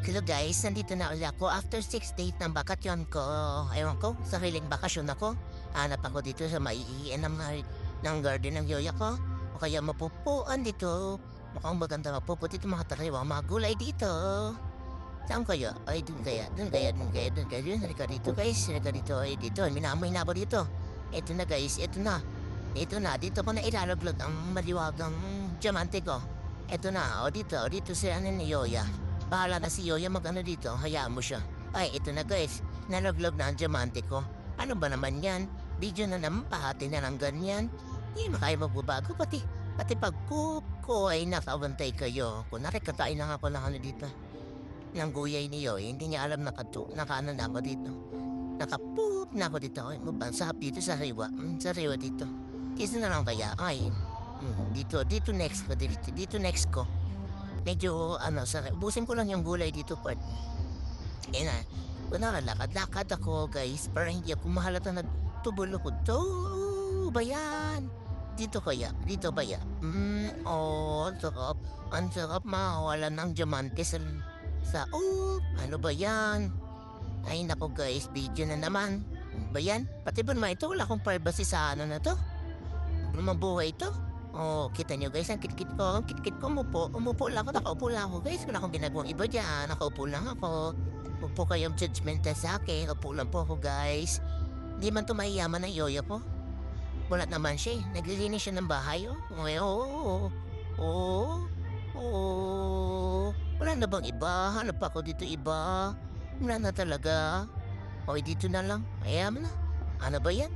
Hello guys, nandito na ulit ako after 6 days ng bakasyon ko. Ewan ko, sariling bakasyon ako. Hanap ako dito sa maiiin ng garden ng yoya ko. O kaya mapupuan dito. Mukhang maganda mapupo dito mga tariwa, mga gulay dito. Saan kaya? Ay, dun kaya. Halika dito guys, halika dito. Ay, dito, minamoy na ako dito. Ito na guys, ito na. Dito ko na ilalaglag ang maliwagang diamante ko. Ito na, dito si ano ni Yoya. Bahala na si Yoya mag-ano dito, hayaan mo siya. Ay, ito na guys, nalaglag na ang diamante ko. Ano ba naman yan? Video na naman, pahati na lang ganyan. Hindi makaya magbabago, pati pagkuko ay nakabantay kayo. Kunwari katayin lang ako ng ano dito. Ng guyay ni Yoya, hindi niya alam nakaano na ako dito. Nakapoop na ako dito. Ay, mabansap dito sa riwa. Sa riwa dito. Dito na lang kaya, ay. Dito next ko. Medyo, ubusin ko lang yung gulay dito, part. Yan na. Lakad-lakad ako, guys, para hindi ako mahalata nagtubol ako. To, ba yan? Dito ba yan? Ang sarap. Ang sarap mawala ng diamante ano ba yan? Ay, nako guys, video na naman. Ba yan? Pati ba naman ito? Wala akong privacy sa ano na to? Mabuhay ito? Oh, kita nyo guys, ang kitkit ko. Umupo lang ako, nakaupo lang ako guys. Wala akong ginagawang iba dyan, nakaupo lang ako. Huwag po kayong judgmental sa akin, upo lang po ako guys. Hindi man to mahiyaman ng yoya po. Wala naman siya eh, naglilinis siya ng bahay oh. Wala na bang iba? Hanap ako dito iba. Wala na talaga. O dito na lang, mayaman na. Ano ba yan?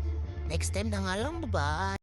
Next time na nga lang, bye-bye.